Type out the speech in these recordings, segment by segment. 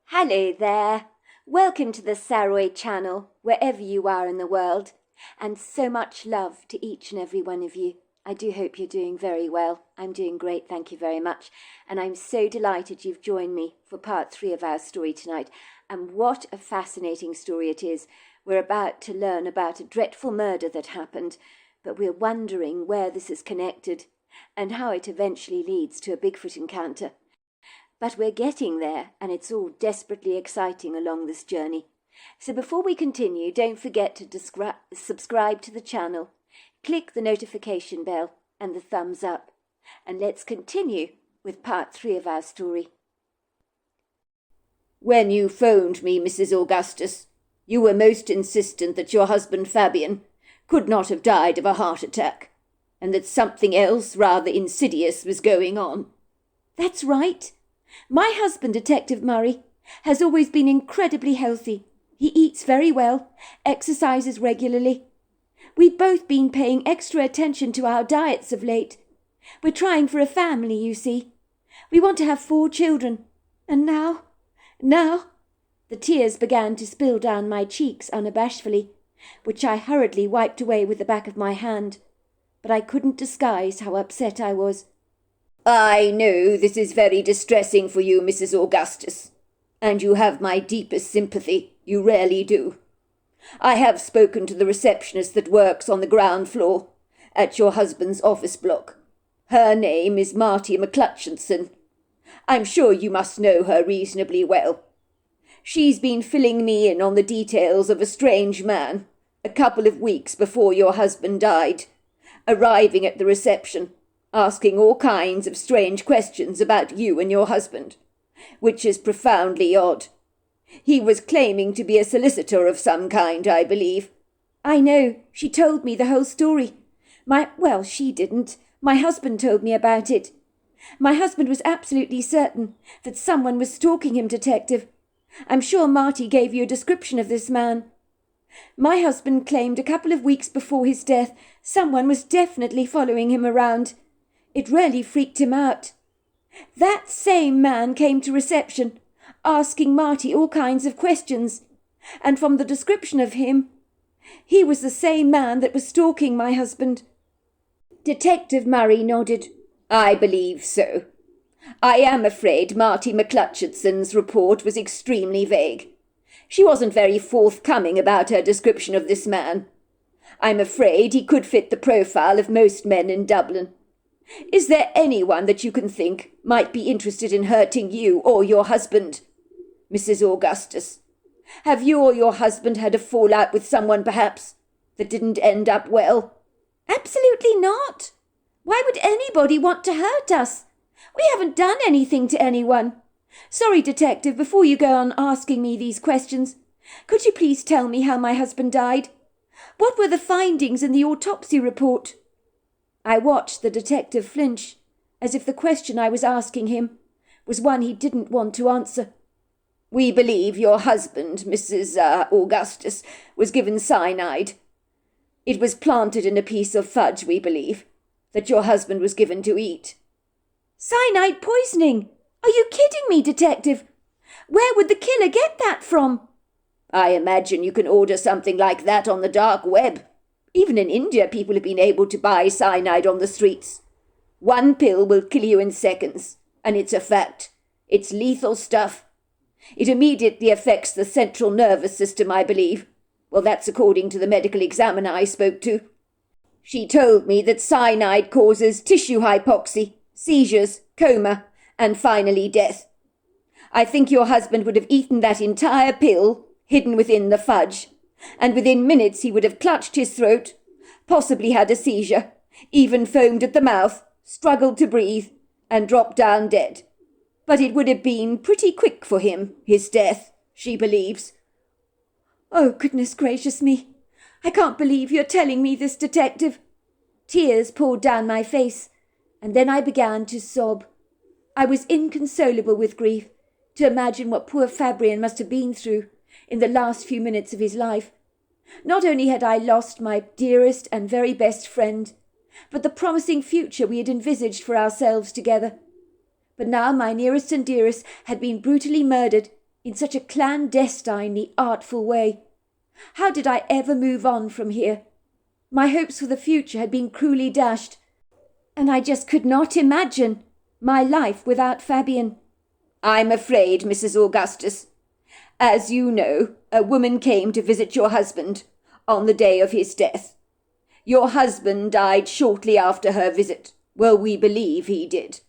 Hello there. Welcome to the Saroy channel, wherever you are in the world, and so much love to each and every one of you. I do hope you're doing very well. I'm doing great, thank you very much. And I'm so delighted you've joined me for part 3 of our story tonight. And what a fascinating story it is. We're about to learn about a dreadful murder that happened, but we're wondering where this is connected and how it eventually leads to a Bigfoot encounter. But we're getting there, and it's all desperately exciting along this journey. So before we continue, don't forget to subscribe to the channel, click the notification bell and the thumbs up, and let's continue with part 3 of our story. When you phoned me, Mrs. Augustus, you were most insistent that your husband Fabian could not have died of a heart attack, and that something else rather insidious was going on. That's right. My husband, Detective Murray, has always been incredibly healthy. He eats very well, exercises regularly. We've both been paying extra attention to our diets of late. We're trying for a family, you see. We want to have 4 children. And now, the tears began to spill down my cheeks unabashedly, which I hurriedly wiped away with the back of my hand. But I couldn't disguise how upset I was. I know this is very distressing for you, Mrs. Augustus, and you have my deepest sympathy. You really do. I have spoken to the receptionist that works on the ground floor at your husband's office block. Her name is Marty McClutchinson. I'm sure you must know her reasonably well. She's been filling me in on the details of a strange man, a couple of weeks before your husband died, arriving at the reception, asking all kinds of strange questions about you and your husband, which is profoundly odd. He was claiming to be a solicitor of some kind, I believe. I know. She told me the whole story. She didn't. My husband told me about it. My husband was absolutely certain that someone was stalking him, Detective. I'm sure Marty gave you a description of this man. My husband claimed a couple of weeks before his death someone was definitely following him around. It really freaked him out. That same man came to reception, asking Marty all kinds of questions, and from the description of him, he was the same man that was stalking my husband. Detective Murray nodded. I believe so. I am afraid Marty McClutchinson's report was extremely vague. She wasn't very forthcoming about her description of this man. I'm afraid he could fit the profile of most men in Dublin. Is there anyone that you can think might be interested in hurting you or your husband? Mrs. Augustus, have you or your husband had a fallout with someone, perhaps, that didn't end up well? Absolutely not. Why would anybody want to hurt us? We haven't done anything to anyone. Sorry, Detective, before you go on asking me these questions, could you please tell me how my husband died? What were the findings in the autopsy report? I watched the detective flinch, as if the question I was asking him was one he didn't want to answer. We believe your husband, Mrs. Augustus, was given cyanide. It was planted in a piece of fudge, we believe, that your husband was given to eat. Cyanide poisoning? Are you kidding me, Detective? Where would the killer get that from? I imagine you can order something like that on the dark web. Even in India, people have been able to buy cyanide on the streets. 1 pill will kill you in seconds, and it's a fact. It's lethal stuff. It immediately affects the central nervous system, I believe. Well, that's according to the medical examiner I spoke to. She told me that cyanide causes tissue hypoxia, seizures, coma, and finally death. I think your husband would have eaten that entire pill, hidden within the fudge, and within minutes he would have clutched his throat, possibly had a seizure, even foamed at the mouth, struggled to breathe, and dropped down dead. But it would have been pretty quick for him, his death, she believes. Oh, goodness gracious me. I can't believe you're telling me this, Detective. Tears poured down my face, and then I began to sob. I was inconsolable with grief to imagine what poor Fabian must have been through in the last few minutes of his life. Not only had I lost my dearest and very best friend, but the promising future we had envisaged for ourselves together. But now my nearest and dearest had been brutally murdered, in such a clandestinely artful way. How did I ever move on from here? My hopes for the future had been cruelly dashed, and I just could not imagine my life without Fabian. I'm afraid, Mrs. Augustus. As you know, a woman came to visit your husband on the day of his death. Your husband died shortly after her visit. Well, we believe he did.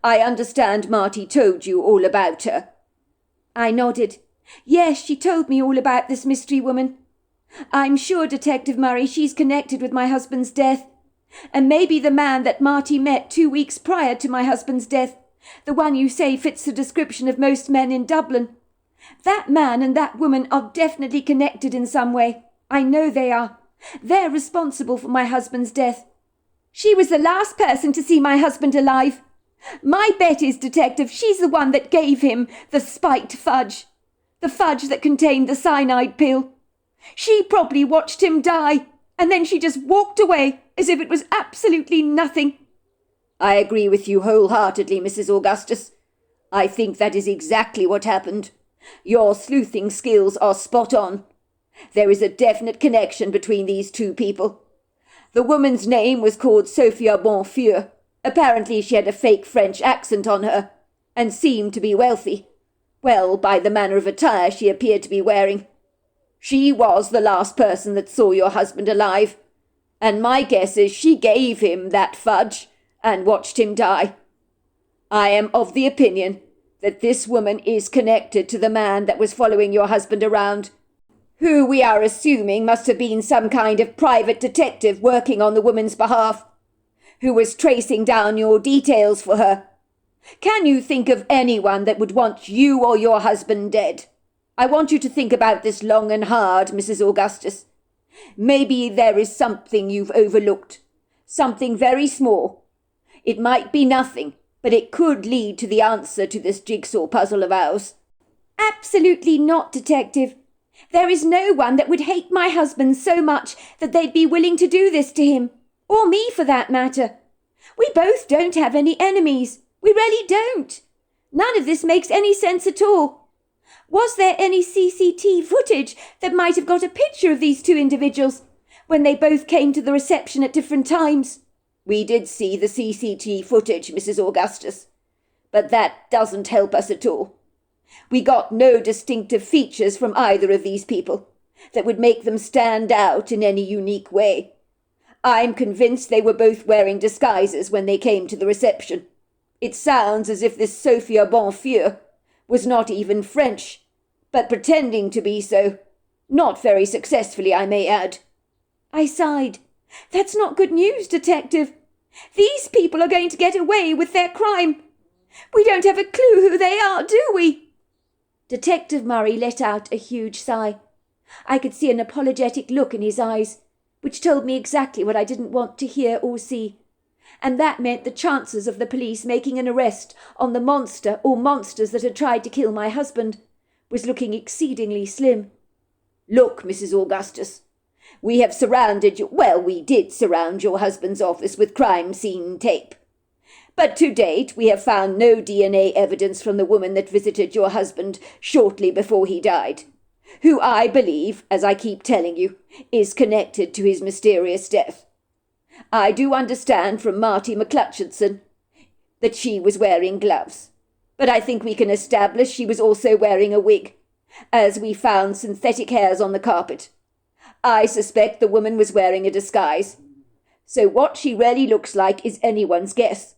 I understand Marty told you all about her. I nodded. Yes, she told me all about this mystery woman. I'm sure, Detective Murray, she's connected with my husband's death. And maybe the man that Marty met 2 weeks prior to my husband's death, the one you say fits the description of most men in Dublin. That man and that woman are definitely connected in some way. I know they are. They're responsible for my husband's death. She was the last person to see my husband alive. My bet is, Detective, she's the one that gave him the spiked fudge. The fudge that contained the cyanide pill. She probably watched him die, and then she just walked away as if it was absolutely nothing. I agree with you wholeheartedly, Mrs. Augustus. I think that is exactly what happened. Your sleuthing skills are spot on. There is a definite connection between these two people. The woman's name was called Sophia Bonfeur. Apparently she had a fake French accent on her, and seemed to be wealthy. Well, by the manner of attire she appeared to be wearing. She was the last person that saw your husband alive, and my guess is she gave him that fudge and watched him die. I am of the opinion that this woman is connected to the man that was following your husband around, who we are assuming must have been some kind of private detective working on the woman's behalf, who was tracing down your details for her. Can you think of anyone that would want you or your husband dead? I want you to think about this long and hard, Mrs. Augustus. Maybe there is something you've overlooked, something very small. It might be nothing, but it could lead to the answer to this jigsaw puzzle of ours. Absolutely not, Detective. There is no one that would hate my husband so much that they'd be willing to do this to him, or me for that matter. We both don't have any enemies. We really don't. None of this makes any sense at all. Was there any CCTV footage that might have got a picture of these two individuals when they both came to the reception at different times? We did see the CCTV footage, Mrs. Augustus, but that doesn't help us at all. We got no distinctive features from either of these people that would make them stand out in any unique way. I'm convinced they were both wearing disguises when they came to the reception. It sounds as if this Sophia Bonfeur was not even French, but pretending to be so. Not very successfully, I may add. I sighed. That's not good news, Detective. These people are going to get away with their crime. We don't have a clue who they are, do we? Detective Murray let out a huge sigh. I could see an apologetic look in his eyes, which told me exactly what I didn't want to hear or see. And that meant the chances of the police making an arrest on the monster or monsters that had tried to kill my husband was looking exceedingly slim. Look, Mrs. Augustus, we have surrounded we did surround your husband's office with crime scene tape. But to date we have found no DNA evidence from the woman that visited your husband shortly before he died, who I believe, as I keep telling you, is connected to his mysterious death. I do understand from Marty McClutchinson that she was wearing gloves, but I think we can establish she was also wearing a wig, as we found synthetic hairs on the carpet. I suspect the woman was wearing a disguise, so what she really looks like is anyone's guess.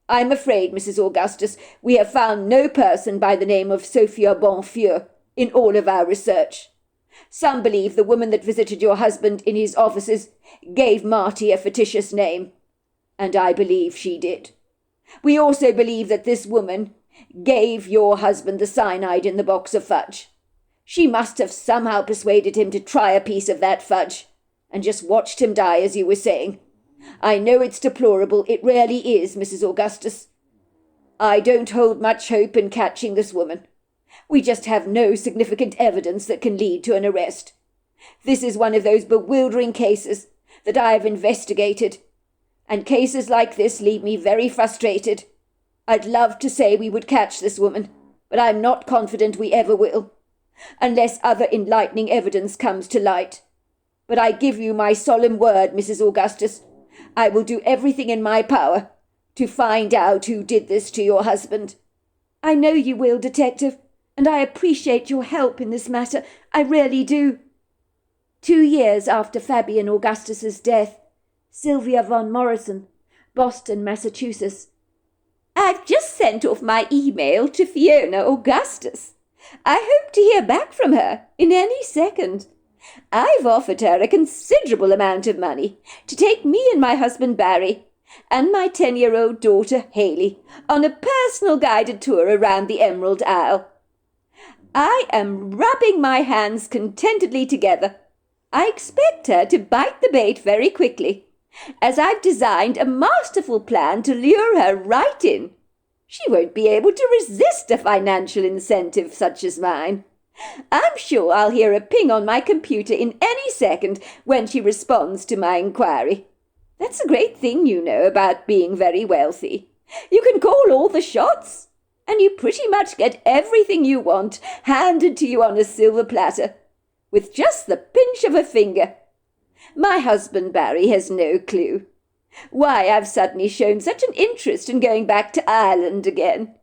I'm afraid, Mrs. Augustus, we have found no person by the name of Sophia Bonfeur in all of our research. Some believe the woman that visited your husband in his offices gave Marty a fictitious name, and I believe she did. We also believe that this woman gave your husband the cyanide in the box of fudge. She must have somehow persuaded him to try a piece of that fudge, and just watched him die, as you were saying. I know it's deplorable, it really is, Mrs. Augustus. I don't hold much hope in catching this woman. We just have no significant evidence that can lead to an arrest. This is one of those bewildering cases that I have investigated, and cases like this leave me very frustrated. I'd love to say we would catch this woman, but I'm not confident we ever will, unless other enlightening evidence comes to light. But I give you my solemn word, Mrs. Augustus, I will do everything in my power to find out who did this to your husband." "I know you will, Detective, and I appreciate your help in this matter. I really do." 2 years after Fabian Augustus's death, Sylvia von Morrison, Boston, Massachusetts. "I've just sent off my email to Fiona Augustus. I hope to hear back from her in any second. I've offered her a considerable amount of money to take me and my husband Barry and my 10-year-old daughter Haley on a personal guided tour around the Emerald Isle. I am rubbing my hands contentedly together. I expect her to bite the bait very quickly, as I've designed a masterful plan to lure her right in. She won't be able to resist a financial incentive such as mine. I'm sure I'll hear a ping on my computer in any second when she responds to my inquiry. That's a great thing, you know, about being very wealthy. You can call all the shots, and you pretty much get everything you want handed to you on a silver platter, with just the pinch of a finger. My husband Barry has no clue why I've suddenly shown such an interest in going back to Ireland again.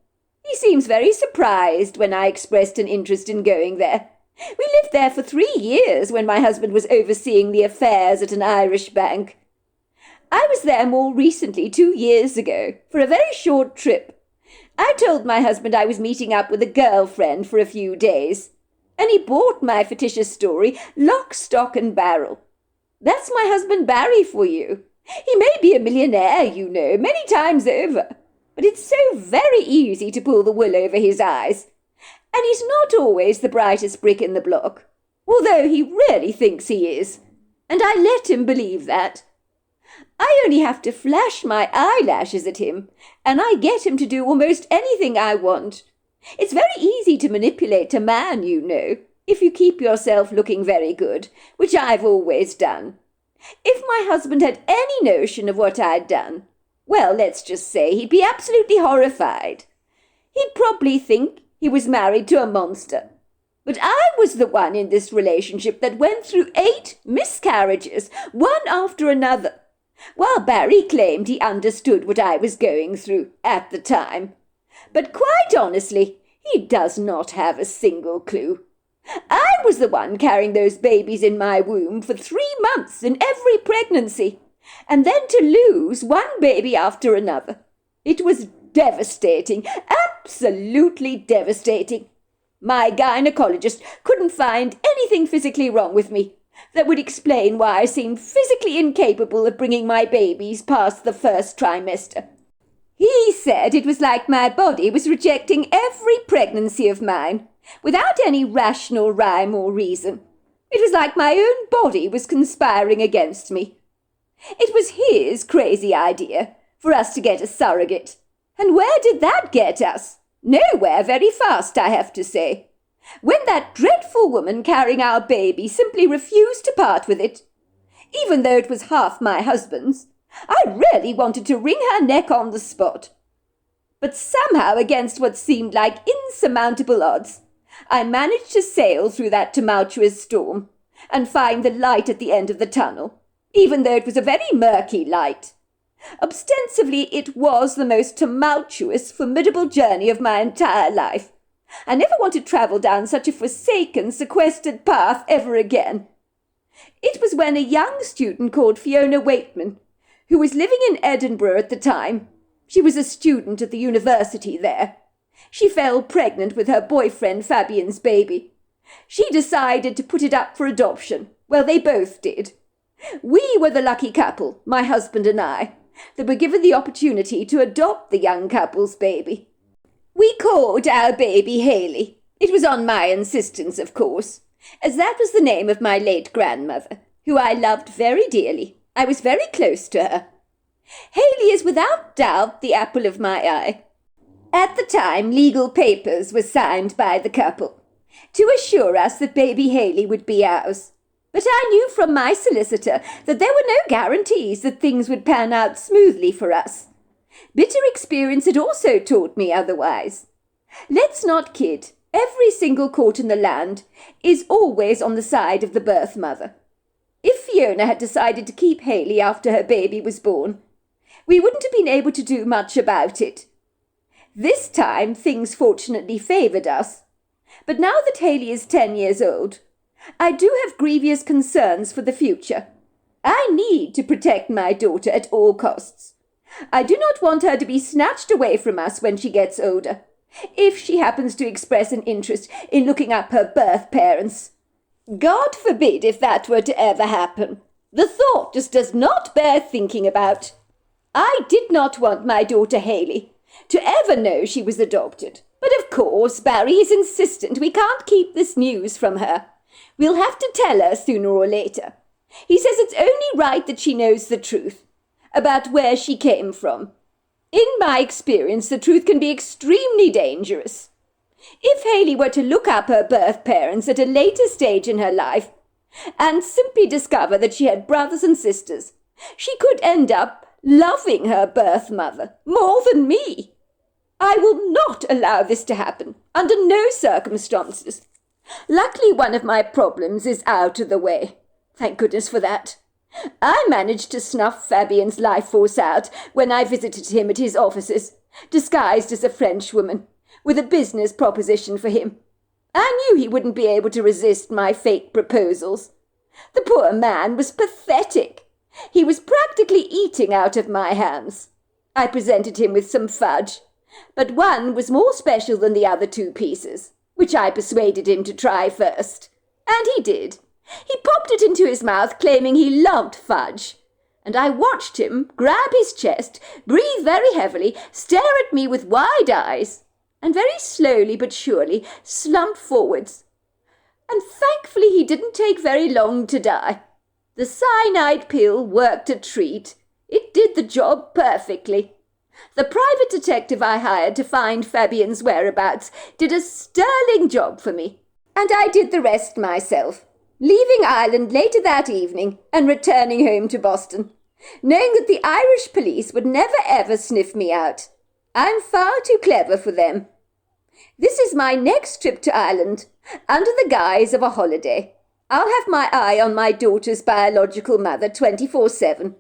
He seems very surprised when I expressed an interest in going there. We lived there for 3 years when my husband was overseeing the affairs at an Irish bank. I was there more recently, 2 years ago, for a very short trip. I told my husband I was meeting up with a girlfriend for a few days, and he bought my fictitious story lock, stock and barrel. That's my husband Barry for you. He may be a millionaire, you know, many times over, but it's so very easy to pull the wool over his eyes. And he's not always the brightest brick in the block, although he really thinks he is, and I let him believe that. I only have to flash my eyelashes at him, and I get him to do almost anything I want. It's very easy to manipulate a man, you know, if you keep yourself looking very good, which I've always done. If my husband had any notion of what I'd done, well, let's just say he'd be absolutely horrified. He'd probably think he was married to a monster. But I was the one in this relationship that went through 8 miscarriages, one after another, while Barry claimed he understood what I was going through at the time. But quite honestly, he does not have a single clue. I was the one carrying those babies in my womb for 3 months in every pregnancy, and then to lose one baby after another. It was devastating, absolutely devastating. My gynecologist couldn't find anything physically wrong with me that would explain why I seemed physically incapable of bringing my babies past the first trimester. He said it was like my body was rejecting every pregnancy of mine, without any rational rhyme or reason. It was like my own body was conspiring against me. It was his crazy idea for us to get a surrogate. And where did that get us? Nowhere very fast, I have to say. When that dreadful woman carrying our baby simply refused to part with it, even though it was half my husband's, I really wanted to wring her neck on the spot. But somehow, against what seemed like insurmountable odds, I managed to sail through that tumultuous storm and find the light at the end of the tunnel, even though it was a very murky light. Ostensibly, it was the most tumultuous, formidable journey of my entire life. I never want to travel down such a forsaken, sequestered path ever again. It was when a young student called Fiona Waitman, who was living in Edinburgh at the time, she was a student at the university there, she fell pregnant with her boyfriend Fabian's baby. She decided to put it up for adoption. Well, they both did. We were the lucky couple, my husband and I, that were given the opportunity to adopt the young couple's baby. We called our baby Haley. It was on my insistence, of course, as that was the name of my late grandmother, who I loved very dearly. I was very close to her. Haley is without doubt the apple of my eye. At the time, legal papers were signed by the couple to assure us that baby Haley would be ours. But I knew from my solicitor that there were no guarantees that things would pan out smoothly for us. Bitter experience had also taught me otherwise. Let's not kid. Every single court in the land is always on the side of the birth mother. If Fiona had decided to keep Hayley after her baby was born, we wouldn't have been able to do much about it. This time things fortunately favoured us. But now that Hayley is 10 years old, I do have grievous concerns for the future. I need to protect my daughter at all costs. I do not want her to be snatched away from us when she gets older, if she happens to express an interest in looking up her birth parents. God forbid if that were to ever happen. The thought just does not bear thinking about. I did not want my daughter Hayley to ever know she was adopted. But of course Barry is insistent we can't keep this news from her. We'll have to tell her sooner or later. He says it's only right that she knows the truth about where she came from. In my experience, the truth can be extremely dangerous. If Hayley were to look up her birth parents at a later stage in her life and simply discover that she had brothers and sisters, she could end up loving her birth mother more than me. I will not allow this to happen, under no circumstances. Luckily, one of my problems is out of the way. Thank goodness for that. I managed to snuff Fabian's life force out when I visited him at his offices, disguised as a Frenchwoman, with a business proposition for him. I knew he wouldn't be able to resist my fake proposals. The poor man was pathetic. He was practically eating out of my hands. I presented him with some fudge, but one was more special than the other two pieces, which I persuaded him to try first. And he did. He popped it into his mouth, claiming he loved fudge, and I watched him grab his chest, breathe very heavily, stare at me with wide eyes, and very slowly but surely slump forwards. And thankfully he didn't take very long to die. The cyanide pill worked a treat. It did the job perfectly. The private detective I hired to find Fabian's whereabouts did a sterling job for me, and I did the rest myself, leaving Ireland later that evening and returning home to Boston, knowing that the Irish police would never ever sniff me out. I'm far too clever for them. This is my next trip to Ireland, under the guise of a holiday. I'll have my eye on my daughter's biological mother 24/7,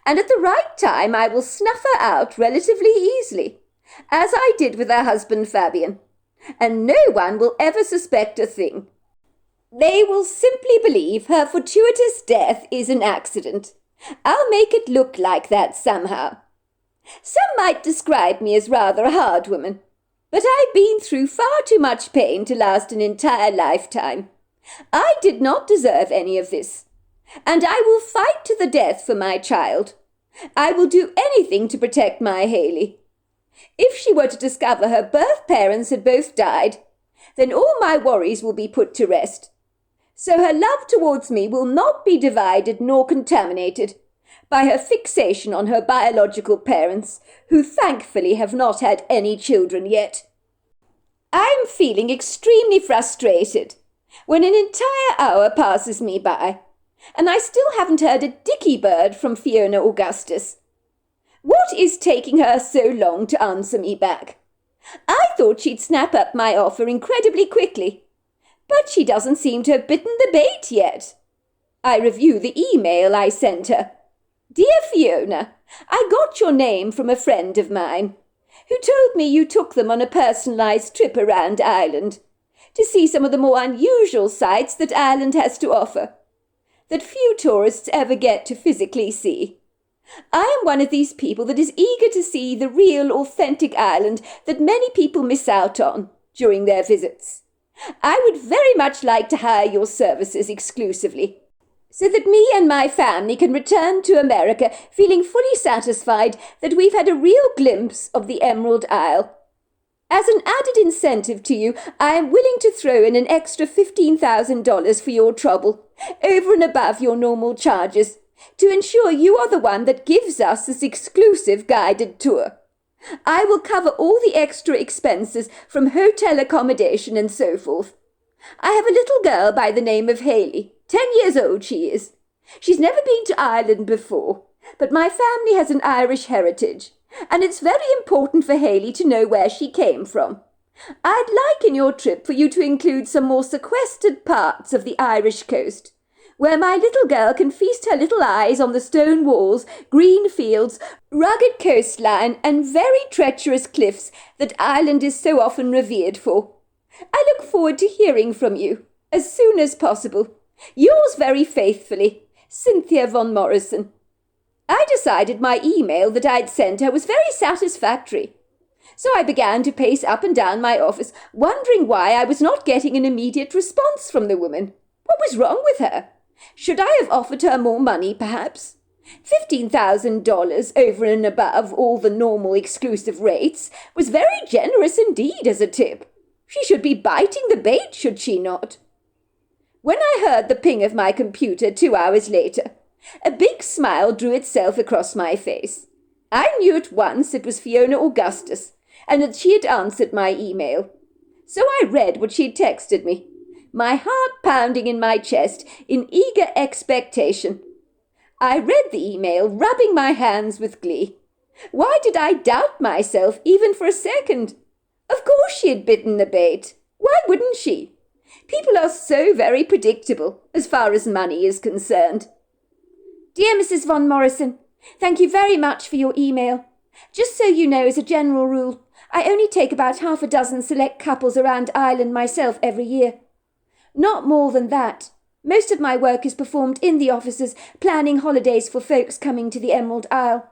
and at the right time I will snuff her out relatively easily, as I did with her husband Fabian, and no one will ever suspect a thing. They will simply believe her fortuitous death is an accident. I'll make it look like that somehow. Some might describe me as rather a hard woman, but I've been through far too much pain to last an entire lifetime. I did not deserve any of this, and I will fight to the death for my child. I will do anything to protect my Hayley. If she were to discover her birth parents had both died, then all my worries will be put to rest. So her love towards me will not be divided nor contaminated by her fixation on her biological parents, who thankfully have not had any children yet. I'm feeling extremely frustrated when an entire hour passes me by, and I still haven't heard a dicky bird from Fiona Augustus. What is taking her so long to answer me back? I thought she'd snap up my offer incredibly quickly, but she doesn't seem to have bitten the bait yet. I review the email I sent her. Dear Fiona, I got your name from a friend of mine, who told me you took them on a personalised trip around Ireland, to see some of the more unusual sights that Ireland has to offer, that few tourists ever get to physically see. I am one of these people that is eager to see the real, authentic Ireland that many people miss out on during their visits. I would very much like to hire your services exclusively, so that me and my family can return to America feeling fully satisfied that we've had a real glimpse of the Emerald Isle. As an added incentive to you, I am willing to throw in an extra $15,000 for your trouble, over and above your normal charges, to ensure you are the one that gives us this exclusive guided tour. I will cover all the extra expenses from hotel accommodation and so forth. I have a little girl by the name of Hayley. 10 years old she is. She's never been to Ireland before, but my family has an Irish heritage, and it's very important for Hayley to know where she came from. I'd like in your trip for you to include some more sequestered parts of the Irish coast, where my little girl can feast her little eyes on the stone walls, green fields, rugged coastline, and very treacherous cliffs that Ireland is so often revered for. I look forward to hearing from you as soon as possible. Yours very faithfully, Cynthia von Morrison. I decided my email that I'd sent her was very satisfactory. So I began to pace up and down my office, wondering why I was not getting an immediate response from the woman. What was wrong with her? Should I have offered her more money, perhaps? $15,000 over and above all the normal exclusive rates was very generous indeed as a tip. She should be biting the bait, should she not? When I heard the ping of my computer 2 hours later, a big smile drew itself across my face. I knew at once it was Fiona Augustus, and that she had answered my email. So I read what she had texted me, my heart pounding in my chest in eager expectation. I read the email, rubbing my hands with glee. Why did I doubt myself even for a second? Of course she had bitten the bait. Why wouldn't she? People are so very predictable as far as money is concerned. Dear Mrs. von Morrison, thank you very much for your email. Just so you know, as a general rule, I only take about half a dozen select couples around Ireland myself every year. Not more than that. Most of my work is performed in the offices, planning holidays for folks coming to the Emerald Isle.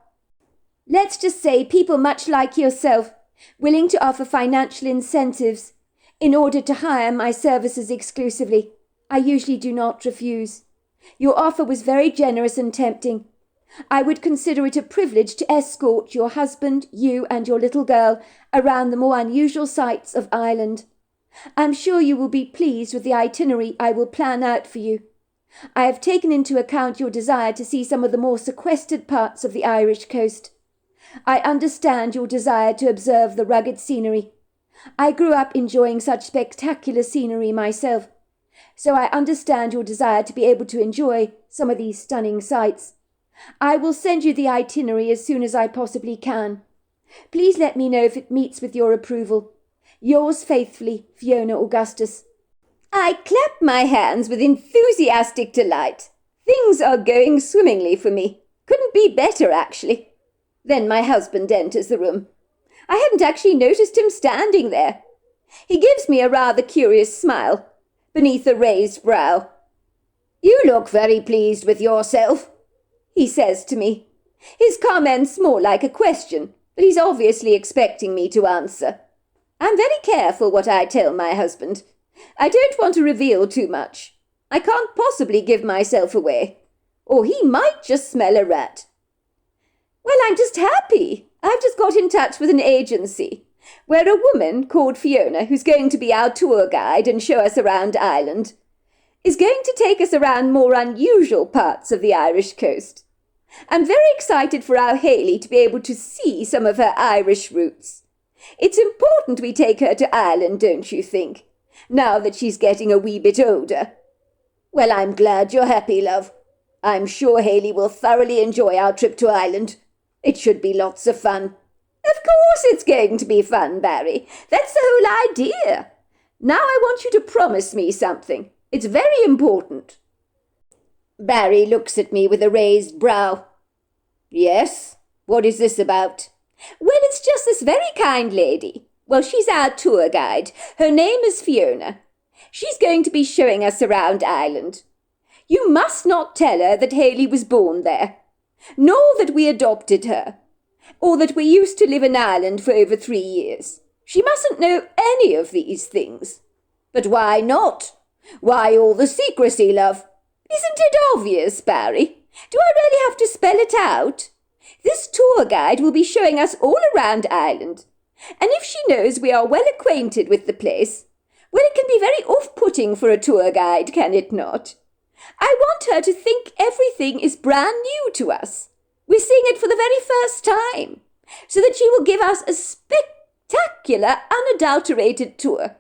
Let's just say people much like yourself, willing to offer financial incentives in order to hire my services exclusively. I usually do not refuse. Your offer was very generous and tempting. I would consider it a privilege to escort your husband, you and your little girl around the more unusual sights of Ireland. I'm sure you will be pleased with the itinerary I will plan out for you. I have taken into account your desire to see some of the more sequestered parts of the Irish coast. I understand your desire to observe the rugged scenery. I grew up enjoying such spectacular scenery myself, so I understand your desire to be able to enjoy some of these stunning sights. I will send you the itinerary as soon as I possibly can. Please let me know if it meets with your approval. Yours faithfully, Fiona Augustus. I clapped my hands with enthusiastic delight. Things are going swimmingly for me. Couldn't be better, actually. Then my husband enters the room. I hadn't actually noticed him standing there. He gives me a rather curious smile beneath a raised brow. You look very pleased with yourself, he says to me. His comment's more like a question, but he's obviously expecting me to answer. I'm very careful what I tell my husband. I don't want to reveal too much. I can't possibly give myself away, or he might just smell a rat. Well, I'm just happy. I've just got in touch with an agency where a woman called Fiona, who's going to be our tour guide and show us around Ireland, is going to take us around more unusual parts of the Irish coast. I'm very excited for our Hayley to be able to see some of her Irish roots. It's important we take her to Ireland, don't you think, now that she's getting a wee bit older? Well, I'm glad you're happy, love. I'm sure Hayley will thoroughly enjoy our trip to Ireland. It should be lots of fun. Of course it's going to be fun, Barry. That's the whole idea. Now I want you to promise me something. It's very important. Barry looks at me with a raised brow. Yes? What is this about? Well, it's just this very kind lady. Well, she's our tour guide. Her name is Fiona. She's going to be showing us around Ireland. You must not tell her that Hayley was born there, nor that we adopted her, or that we used to live in Ireland for over 3 years. She mustn't know any of these things. But why not? Why all the secrecy, love? Isn't it obvious, Barry? Do I really have to spell it out? This tour guide will be showing us all around Ireland, and if she knows we are well acquainted with the place, well, it can be very off-putting for a tour guide, can it not? I want her to think everything is brand new to us. We're seeing it for the very first time, so that she will give us a spectacular, unadulterated tour.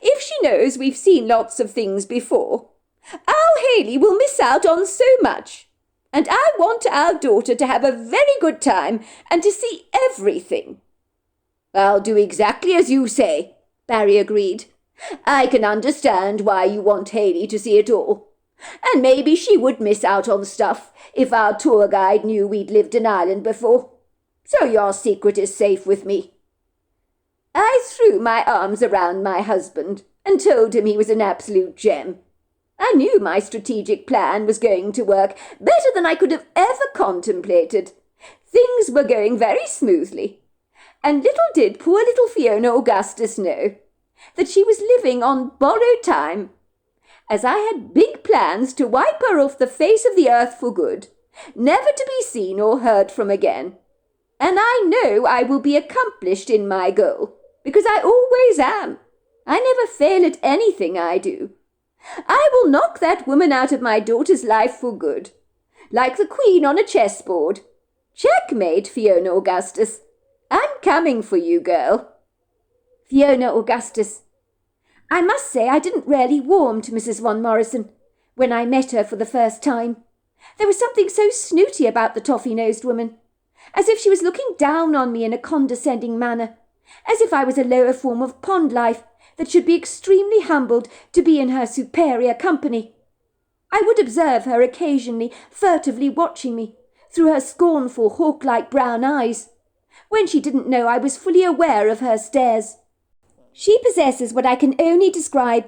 If she knows we've seen lots of things before, our Hayley will miss out on so much. And I want our daughter to have a very good time and to see everything. I'll do exactly as you say, Barry agreed. I can understand why you want Haley to see it all. And maybe she would miss out on stuff if our tour guide knew we'd lived in Ireland before. So your secret is safe with me. I threw my arms around my husband and told him he was an absolute gem. I knew my strategic plan was going to work better than I could have ever contemplated. Things were going very smoothly. And little did poor little Fiona Augustus know that she was living on borrowed time, as I had big plans to wipe her off the face of the earth for good, never to be seen or heard from again. And I know I will be accomplished in my goal, because I always am. I never fail at anything I do. I will knock that woman out of my daughter's life for good, like the queen on a chessboard. Checkmate, Fiona Augustus. I'm coming for you, girl. Fiona Augustus. I must say I didn't really warm to Mrs. Von Morrison when I met her for the first time. There was something so snooty about the toffee-nosed woman, as if she was looking down on me in a condescending manner, as if I was a lower form of pond life that should be extremely humbled to be in her superior company. I would observe her occasionally furtively watching me through her scornful hawk-like brown eyes, when she didn't know I was fully aware of her stares. She possesses what I can only describe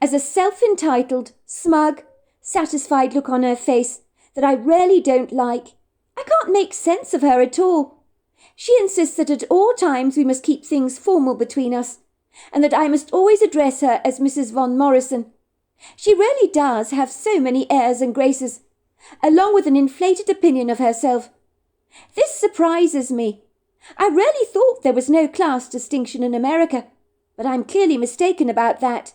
as a self-entitled, smug, satisfied look on her face that I really don't like. I can't make sense of her at all. She insists that at all times we must keep things formal between us, and that I must always address her as Mrs. Von Morrison. She really does have so many airs and graces, along with an inflated opinion of herself. This surprises me. I really thought there was no class distinction in America, but I'm clearly mistaken about that.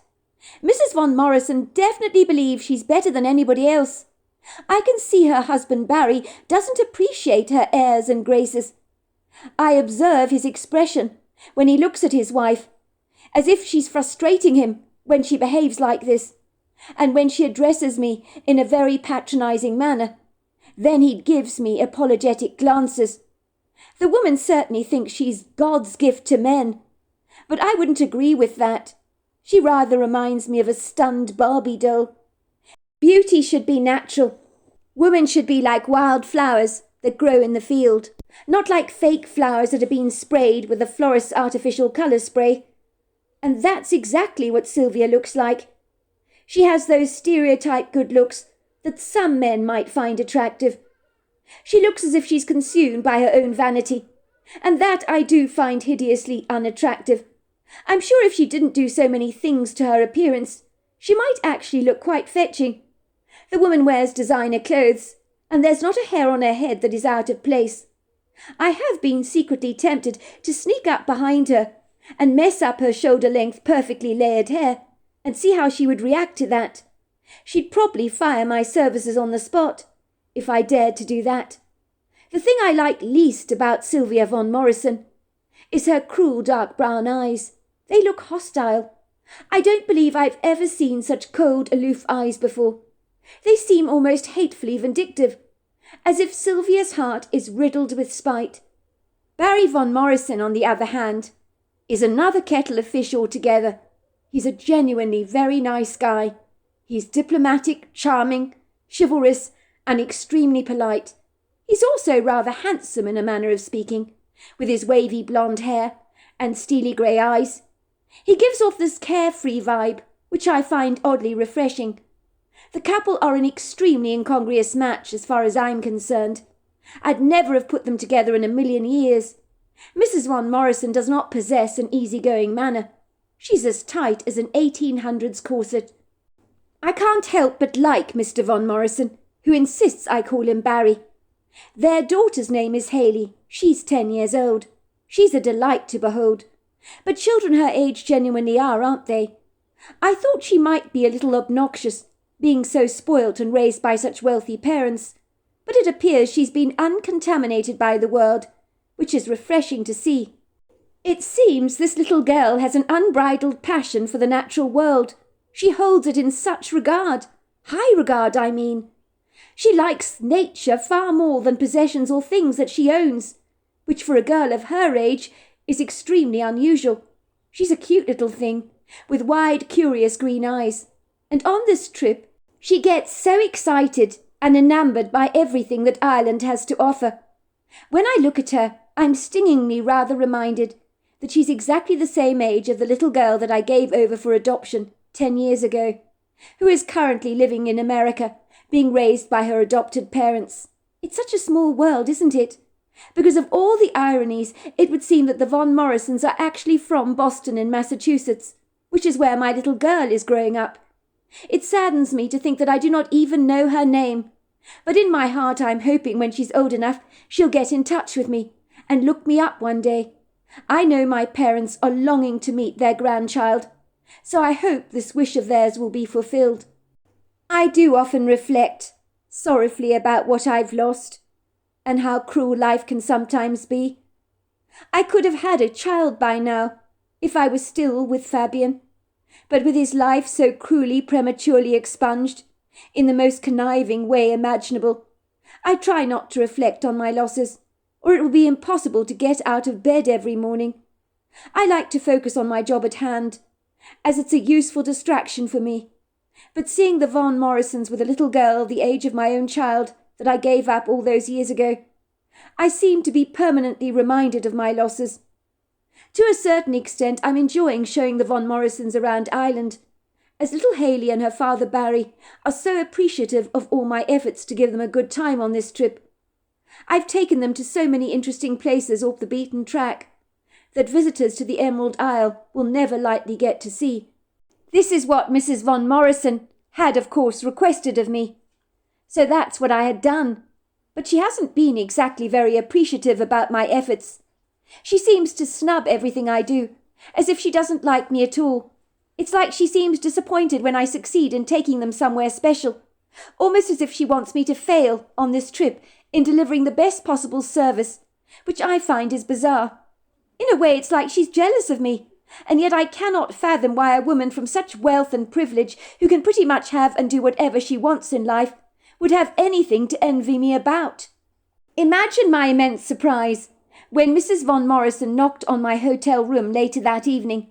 Mrs. Von Morrison definitely believes she's better than anybody else. I can see her husband Barry doesn't appreciate her airs and graces. I observe his expression when he looks at his wife, as if she's frustrating him when she behaves like this, and when she addresses me in a very patronizing manner. Then he gives me apologetic glances. The woman certainly thinks she's God's gift to men, but I wouldn't agree with that. She rather reminds me of a stunned Barbie doll. Beauty should be natural. Women should be like wild flowers that grow in the field, not like fake flowers that have been sprayed with a florist's artificial colour spray. And that's exactly what Sylvia looks like. She has those stereotyped good looks that some men might find attractive. She looks as if she's consumed by her own vanity, and that I do find hideously unattractive. I'm sure if she didn't do so many things to her appearance, she might actually look quite fetching. The woman wears designer clothes, and there's not a hair on her head that is out of place. I have been secretly tempted to sneak up behind her and mess up her shoulder-length perfectly layered hair, and see how she would react to that. She'd probably fire my services on the spot, if I dared to do that. The thing I like least about Sylvia Von Morrison is her cruel dark brown eyes. They look hostile. I don't believe I've ever seen such cold, aloof eyes before. They seem almost hatefully vindictive, as if Sylvia's heart is riddled with spite. Barry Von Morrison, on the other hand, is another kettle of fish altogether. He's a genuinely very nice guy. He's diplomatic, charming, chivalrous, and extremely polite. He's also rather handsome in a manner of speaking, with his wavy blonde hair and steely grey eyes. He gives off this carefree vibe, which I find oddly refreshing. The couple are an extremely incongruous match as far as I'm concerned. I'd never have put them together in a million years. Mrs. Von Morrison does not possess an easy-going manner. She's as tight as an 1800s corset. I can't help but like Mr. Von Morrison, who insists I call him Barry. Their daughter's name is Haley. She's 10 years old. She's a delight to behold. But children her age genuinely are, aren't they? I thought she might be a little obnoxious, being so spoilt and raised by such wealthy parents, but it appears she's been uncontaminated by the world, which is refreshing to see. It seems this little girl has an unbridled passion for the natural world. She holds it in such regard, high regard, I mean. She likes nature far more than possessions or things that she owns, which for a girl of her age is extremely unusual. She's a cute little thing, with wide, curious green eyes. And on this trip, she gets so excited and enamoured by everything that Ireland has to offer. When I look at her, I'm stingingly rather reminded that she's exactly the same age of the little girl that I gave over for adoption 10 years ago, who is currently living in America, being raised by her adopted parents. It's such a small world, isn't it? Because of all the ironies, it would seem that the Von Morrisons are actually from Boston in Massachusetts, which is where my little girl is growing up. It saddens me to think that I do not even know her name, but in my heart I'm hoping when she's old enough she'll get in touch with me and look me up one day. I know my parents are longing to meet their grandchild, so I hope this wish of theirs will be fulfilled. I do often reflect sorrowfully about what I've lost, and how cruel life can sometimes be. I could have had a child by now, if I was still with Fabian, but with his life so cruelly prematurely expunged, in the most conniving way imaginable, I try not to reflect on my losses, or it will be impossible to get out of bed every morning. I like to focus on my job at hand, as it's a useful distraction for me. But seeing the Von Morrisons with a little girl the age of my own child that I gave up all those years ago, I seem to be permanently reminded of my losses. To a certain extent, I'm enjoying showing the Von Morrisons around Ireland, as little Haley and her father Barry are so appreciative of all my efforts to give them a good time on this trip. I've taken them to so many interesting places off the beaten track that visitors to the Emerald Isle will never lightly get to see. This is what Mrs. Von Morrison had, of course, requested of me. So that's what I had done. But she hasn't been exactly very appreciative about my efforts. She seems to snub everything I do, as if she doesn't like me at all. It's like she seems disappointed when I succeed in taking them somewhere special, almost as if she wants me to fail on this trip in delivering the best possible service, which I find is bizarre. In a way, it's like she's jealous of me, and yet I cannot fathom why a woman from such wealth and privilege, who can pretty much have and do whatever she wants in life, would have anything to envy me about. Imagine my immense surprise when Mrs. Von Morrison knocked on my hotel room later that evening.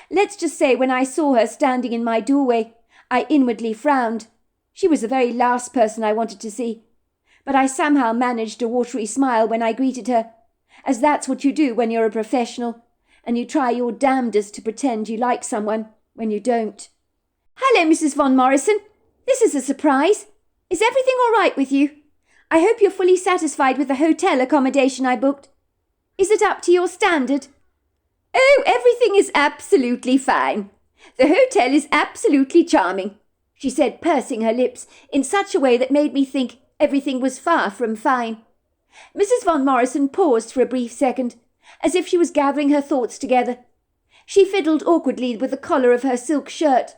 Let's just say when I saw her standing in my doorway, I inwardly frowned. She was the very last person I wanted to see, but I somehow managed a watery smile when I greeted her, as that's what you do when you're a professional, and you try your damnedest to pretend you like someone when you don't. "Hello, Mrs. Von Morrison. This is a surprise. Is everything all right with you? I hope you're fully satisfied with the hotel accommodation I booked. Is it up to your standard?" "Oh, everything is absolutely fine. The hotel is absolutely charming," she said, pursing her lips in such a way that made me think everything was far from fine. Mrs. Von Morrison paused for a brief second, as if she was gathering her thoughts together. She fiddled awkwardly with the collar of her silk shirt,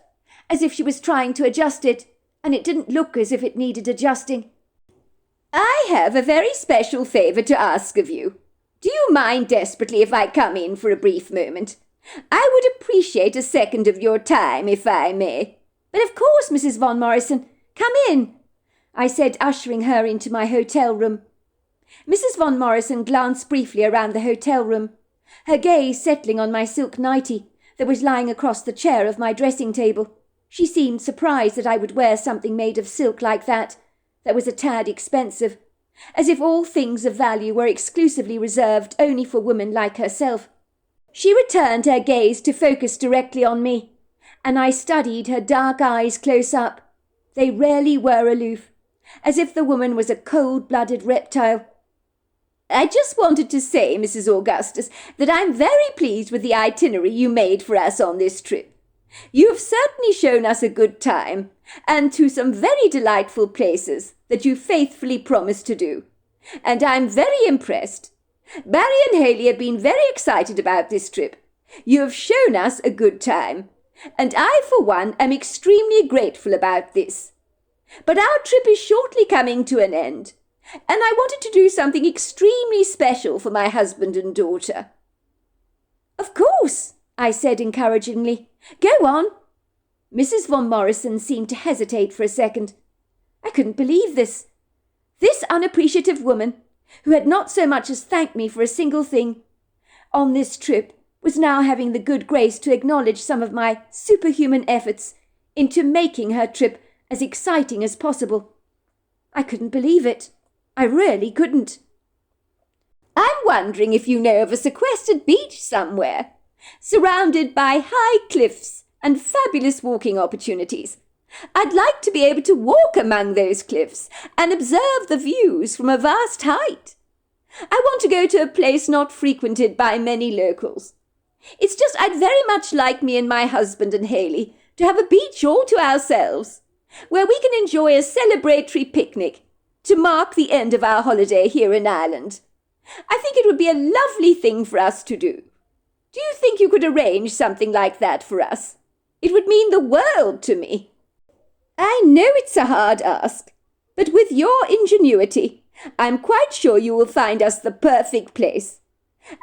as if she was trying to adjust it, and it didn't look as if it needed adjusting. "I have a very special favour to ask of you. Do you mind desperately if I come in for a brief moment? I would appreciate a second of your time, if I may." "But of course, Mrs. Von Morrison. Come in," I said, ushering her into my hotel room. Mrs. Von Morrison glanced briefly around the hotel room, her gaze settling on my silk nightie that was lying across the chair of my dressing table. She seemed surprised that I would wear something made of silk like that was a tad expensive, as if all things of value were exclusively reserved only for women like herself. She returned her gaze to focus directly on me, and I studied her dark eyes close up. They rarely were aloof, as if the woman was a cold-blooded reptile. "I just wanted to say, Mrs. Augustus, that I'm very pleased with the itinerary you made for us on this trip. You have certainly shown us a good time, and to some very delightful places that you faithfully promised to do. And I'm very impressed. Barry and Haley have been very excited about this trip. You have shown us a good time, and I, for one, am extremely grateful about this. But our trip is shortly coming to an end, and I wanted to do something extremely special for my husband and daughter." "Of course," I said encouragingly. "Go on." Mrs. Von Morrison seemed to hesitate for a second. I couldn't believe this. This unappreciative woman, who had not so much as thanked me for a single thing, on this trip, was now having the good grace to acknowledge some of my superhuman efforts into making her trip as exciting as possible. I couldn't believe it. I really couldn't. I'm wondering if you know of a sequestered beach somewhere, surrounded by high cliffs and fabulous walking opportunities. I'd like to be able to walk among those cliffs and observe the views from a vast height. I want to go to a place not frequented by many locals. It's just I'd very much like me and my husband and Haley to have a beach all to ourselves, where we can enjoy a celebratory picnic to mark the end of our holiday here in Ireland. I think it would be a lovely thing for us to do. Do you think you could arrange something like that for us? It would mean the world to me. I know it's a hard ask, but with your ingenuity, I'm quite sure you will find us the perfect place.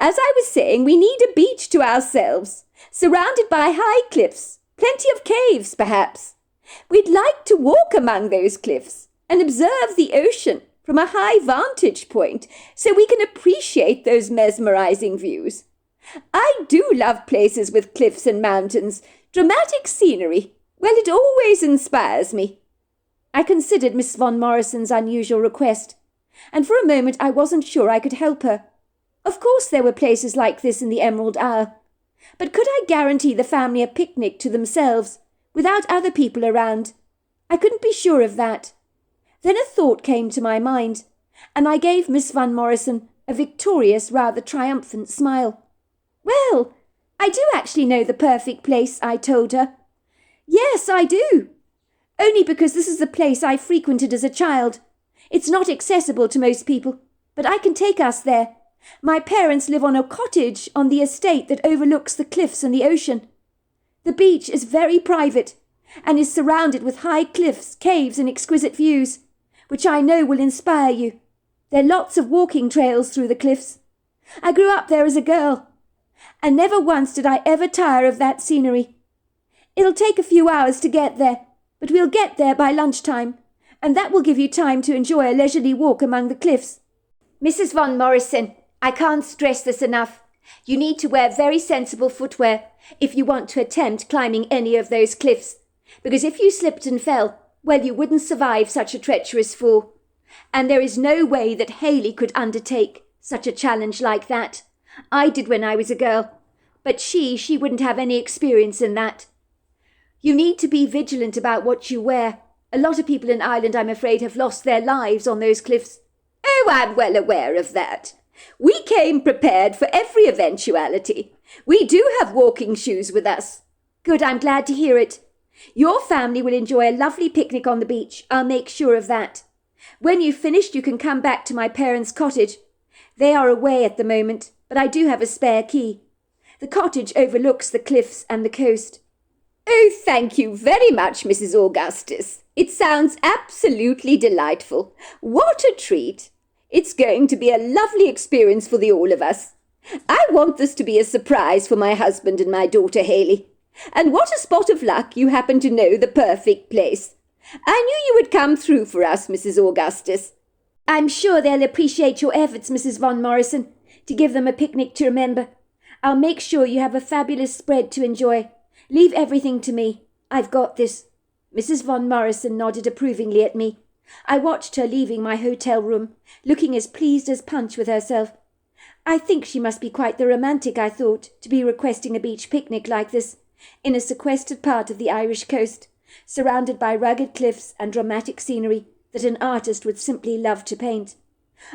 As I was saying, we need a beach to ourselves, surrounded by high cliffs, plenty of caves, perhaps. We'd like to walk among those cliffs and observe the ocean from a high vantage point so we can appreciate those mesmerizing views. I do love places with cliffs and mountains, dramatic scenery. Well, it always inspires me. I considered Miss Von Morrison's unusual request, and for a moment I wasn't sure I could help her. Of course there were places like this in the Emerald Isle, but could I guarantee the family a picnic to themselves, without other people around? I couldn't be sure of that. Then a thought came to my mind, and I gave Miss Van Morrison a victorious, rather triumphant smile. "Well, I do actually know the perfect place," I told her. "Yes, I do. Only because this is the place I frequented as a child. It's not accessible to most people, but I can take us there. My parents live on a cottage on the estate that overlooks the cliffs and the ocean. The beach is very private and is surrounded with high cliffs, caves and exquisite views, which I know will inspire you. There are lots of walking trails through the cliffs. I grew up there as a girl, and never once did I ever tire of that scenery. It'll take a few hours to get there, but we'll get there by lunchtime, and that will give you time to enjoy a leisurely walk among the cliffs." "Mrs. Von Morrison, I can't stress this enough. You need to wear very sensible footwear if you want to attempt climbing any of those cliffs, because if you slipped and fell, well, you wouldn't survive such a treacherous fall. And there is no way that Haley could undertake such a challenge like that. I did when I was a girl, but she wouldn't have any experience in that. You need to be vigilant about what you wear. A lot of people in Ireland, I'm afraid, have lost their lives on those cliffs." "Oh, I'm well aware of that. We came prepared for every eventuality. We do have walking shoes with us." "Good, I'm glad to hear it. Your family will enjoy a lovely picnic on the beach. I'll make sure of that. When you've finished, you can come back to my parents' cottage. They are away at the moment, but I do have a spare key. The cottage overlooks the cliffs and the coast." "Oh, thank you very much, Mrs. Augustus. It sounds absolutely delightful. What a treat. It's going to be a lovely experience for the all of us. I want this to be a surprise for my husband and my daughter Haley. And what a spot of luck you happen to know the perfect place. I knew you would come through for us, Mrs. Augustus." "I'm sure they'll appreciate your efforts, Mrs. Von Morrison, to give them a picnic to remember. I'll make sure you have a fabulous spread to enjoy. Leave everything to me. I've got this." Mrs. Von Morrison nodded approvingly at me. I watched her leaving my hotel room, looking as pleased as Punch with herself. I think she must be quite the romantic, I thought, to be requesting a beach picnic like this, in a sequestered part of the Irish coast, surrounded by rugged cliffs and dramatic scenery that an artist would simply love to paint.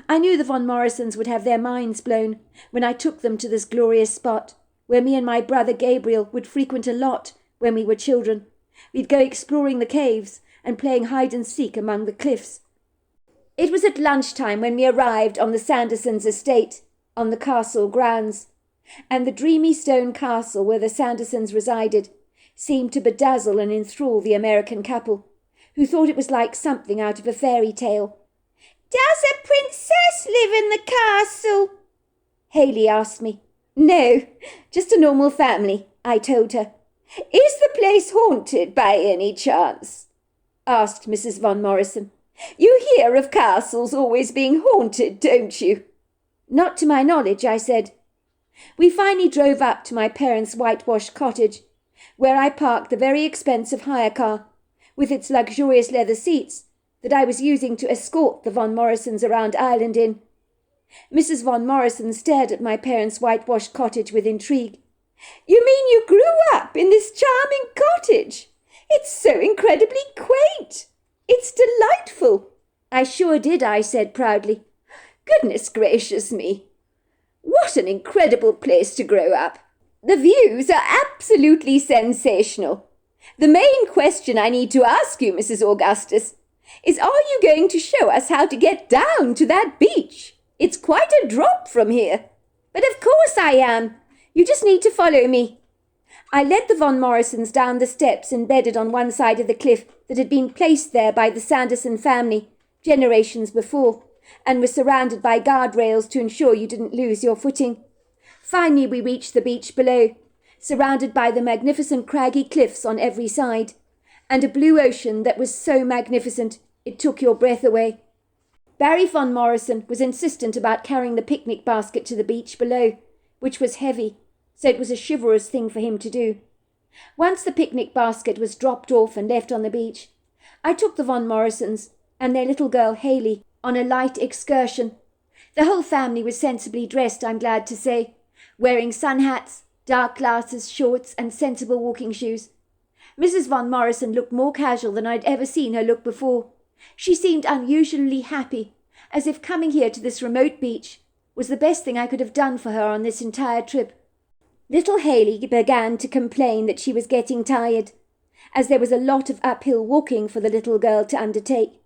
I knew the Von Morrisons would have their minds blown when I took them to this glorious spot, where me and my brother Gabriel would frequent a lot when we were children. We'd go exploring the caves and playing hide-and-seek among the cliffs. It was at lunchtime when we arrived on the Sandersons' estate, on the castle grounds, and the dreamy stone castle where the Sandersons resided seemed to bedazzle and enthrall the American couple, who thought it was like something out of a fairy tale. "Does a princess live in the castle?" Haley asked me. "No, just a normal family," I told her. "Is the place haunted by any chance?" asked Mrs. Von Morrison. "You hear of castles always being haunted, don't you?" "Not to my knowledge," I said. We finally drove up to my parents' whitewashed cottage, where I parked the very expensive hire car, with its luxurious leather seats, that I was using to escort the Von Morrisons around Ireland in. Mrs. Von Morrison stared at my parents' whitewashed cottage with intrigue. "You mean you grew up in this charming cottage? It's so incredibly quaint. It's delightful." "I sure did," I said proudly. "Goodness gracious me! What an incredible place to grow up. The views are absolutely sensational. The main question I need to ask you, Mrs. Augustus, is are you going to show us how to get down to that beach? It's quite a drop from here." "But of course I am. You just need to follow me." I led the Von Morrisons down the steps embedded on one side of the cliff that had been placed there by the Sanderson family generations before, and was surrounded by guardrails to ensure you didn't lose your footing. Finally we reached the beach below, surrounded by the magnificent craggy cliffs on every side, and a blue ocean that was so magnificent it took your breath away. Barry Von Morrison was insistent about carrying the picnic basket to the beach below, which was heavy, so it was a chivalrous thing for him to do. Once the picnic basket was dropped off and left on the beach, I took the Von Morrisons and their little girl Haley on a light excursion. The whole family was sensibly dressed, I'm glad to say, wearing sun hats, dark glasses, shorts, and sensible walking shoes. Mrs. Von Morrison looked more casual than I'd ever seen her look before. She seemed unusually happy, as if coming here to this remote beach was the best thing I could have done for her on this entire trip. Little Haley began to complain that she was getting tired, as there was a lot of uphill walking for the little girl to undertake.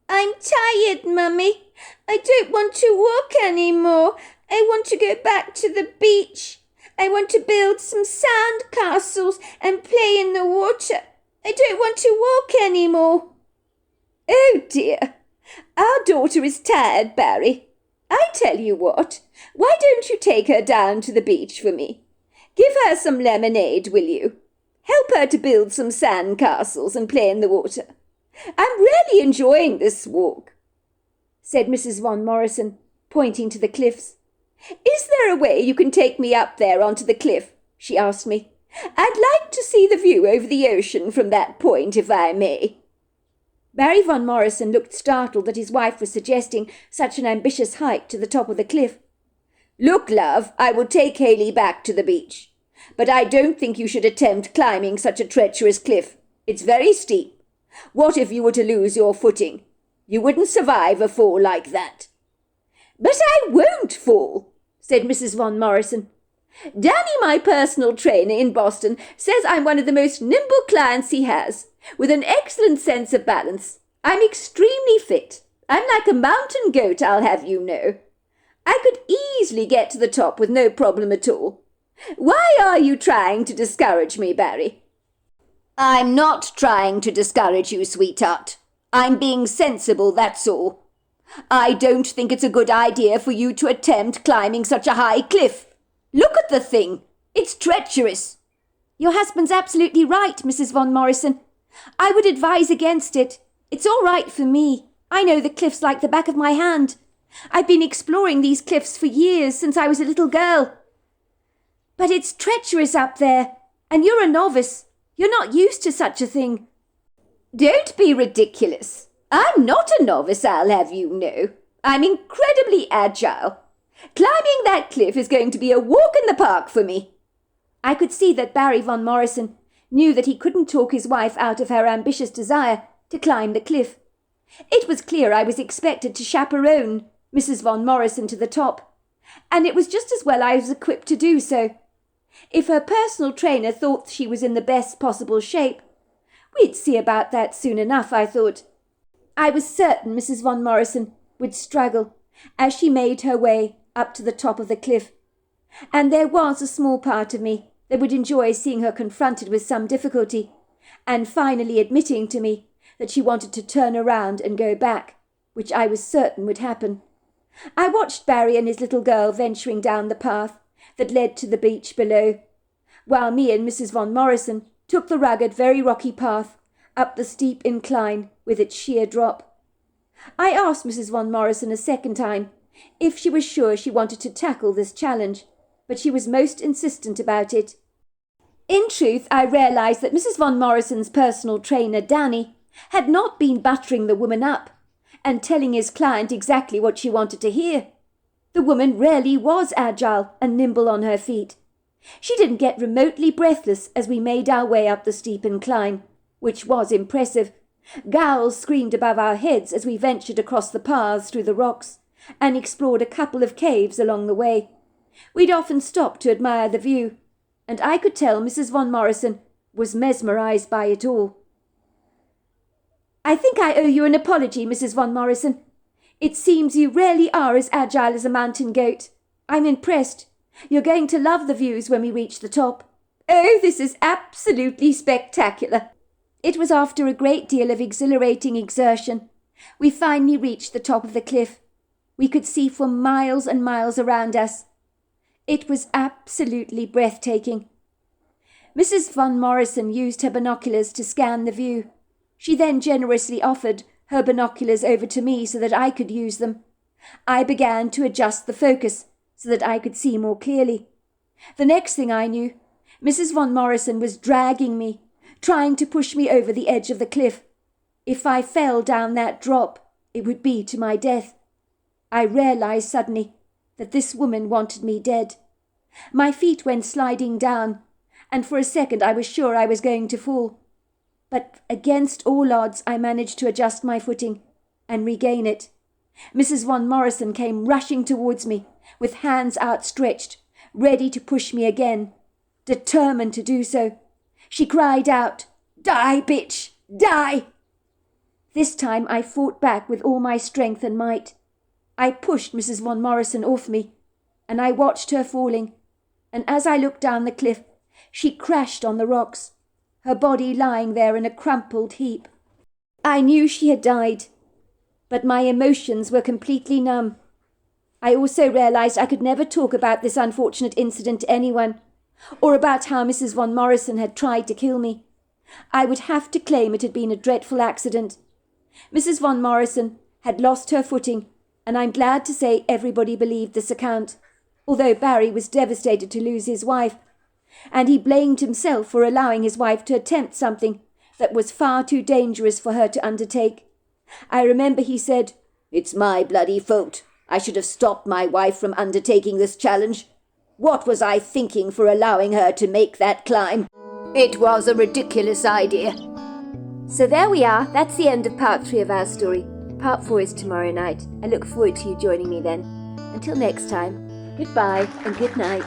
"I'm tired, Mummy. I don't want to walk anymore. I want to go back to the beach. I want to build some sand castles and play in the water. I don't want to walk anymore." "Oh dear, our daughter is tired, Barry. I tell you what, why don't you take her down to the beach for me? Give her some lemonade, will you? Help her to build some sand castles and play in the water. I'm really enjoying this walk," said Mrs. Von Morrison, pointing to the cliffs. "Is there a way you can take me up there onto the cliff?" she asked me. "I'd like to see the view over the ocean from that point, if I may." Barry Von Morrison looked startled that his wife was suggesting such an ambitious hike to the top of the cliff. "Look, love, I will take Haley back to the beach, but I don't think you should attempt climbing such a treacherous cliff. It's very steep. What if you were to lose your footing? You wouldn't survive a fall like that." "But I won't fall," said Mrs. Von Morrison. "Danny, my personal trainer in Boston, says I'm one of the most nimble clients he has, with an excellent sense of balance. I'm extremely fit. I'm like a mountain goat, I'll have you know. I could easily get to the top with no problem at all. Why are you trying to discourage me, Barry?" "I'm not trying to discourage you, sweetheart. I'm being sensible, that's all. I don't think it's a good idea for you to attempt climbing such a high cliff. Look at the thing. It's treacherous." "Your husband's absolutely right, Mrs. Von Morrison. I would advise against it. It's all right for me. I know the cliffs like the back of my hand. I've been exploring these cliffs for years, since I was a little girl." "But it's treacherous up there, and you're a novice. You're not used to such a thing." "Don't be ridiculous. I'm not a novice, I'll have you know. I'm incredibly agile. Climbing that cliff is going to be a walk in the park for me." I could see that Barry Von Morrison knew that he couldn't talk his wife out of her ambitious desire to climb the cliff. It was clear I was expected to chaperone Mrs. Von Morrison to the top, and it was just as well I was equipped to do so. If her personal trainer thought she was in the best possible shape, we'd see about that soon enough, I thought. I was certain Mrs. Von Morrison would struggle as she made her way up to the top of the cliff, and there was a small part of me that would enjoy seeing her confronted with some difficulty, and finally admitting to me that she wanted to turn around and go back, which I was certain would happen. I watched Barry and his little girl venturing down the path that led to the beach below, while me and Mrs. Von Morrison took the rugged, very rocky path up the steep incline with its sheer drop. I asked Mrs. Von Morrison a second time if she was sure she wanted to tackle this challenge, but she was most insistent about it. In truth, I realised that Mrs. von Morrison's personal trainer, Danny, had not been buttering the woman up and telling his client exactly what she wanted to hear. The woman really was agile and nimble on her feet. She didn't get remotely breathless as we made our way up the steep incline, which was impressive. Gowls screamed above our heads as we ventured across the paths through the rocks and explored a couple of caves along the way. We'd often stopped to admire the view, and I could tell Mrs. von Morrison was mesmerised by it all. "I think I owe you an apology, Mrs. von Morrison. It seems you really are as agile as a mountain goat. I'm impressed. You're going to love the views when we reach the top." "Oh, this is absolutely spectacular." It was after a great deal of exhilarating exertion. We finally reached the top of the cliff. We could see for miles and miles around us. It was absolutely breathtaking. Mrs. von Morrison used her binoculars to scan the view. She then generously offered her binoculars over to me so that I could use them. I began to adjust the focus so that I could see more clearly. The next thing I knew, Mrs. von Morrison was dragging me, trying to push me over the edge of the cliff. If I fell down that drop, it would be to my death. I realised suddenly that this woman wanted me dead. My feet went sliding down, and for a second I was sure I was going to fall. But against all odds I managed to adjust my footing and regain it. Mrs. von Morrison came rushing towards me, with hands outstretched, ready to push me again, determined to do so. She cried out, "Die, bitch! Die!" This time I fought back with all my strength and might. I pushed Mrs. von Morrison off me, and I watched her falling, and as I looked down the cliff, she crashed on the rocks, her body lying there in a crumpled heap. I knew she had died, but my emotions were completely numb. I also realised I could never talk about this unfortunate incident to anyone, or about how Mrs. von Morrison had tried to kill me. I would have to claim it had been a dreadful accident. Mrs. von Morrison had lost her footing, and I'm glad to say everybody believed this account, although Barry was devastated to lose his wife, and he blamed himself for allowing his wife to attempt something that was far too dangerous for her to undertake. I remember he said, "It's my bloody fault. I should have stopped my wife from undertaking this challenge. What was I thinking for allowing her to make that climb? It was a ridiculous idea." So there we are. That's the end of part 3 of our story. Part 4 is tomorrow night. I look forward to you joining me then. Until next time, goodbye and good night.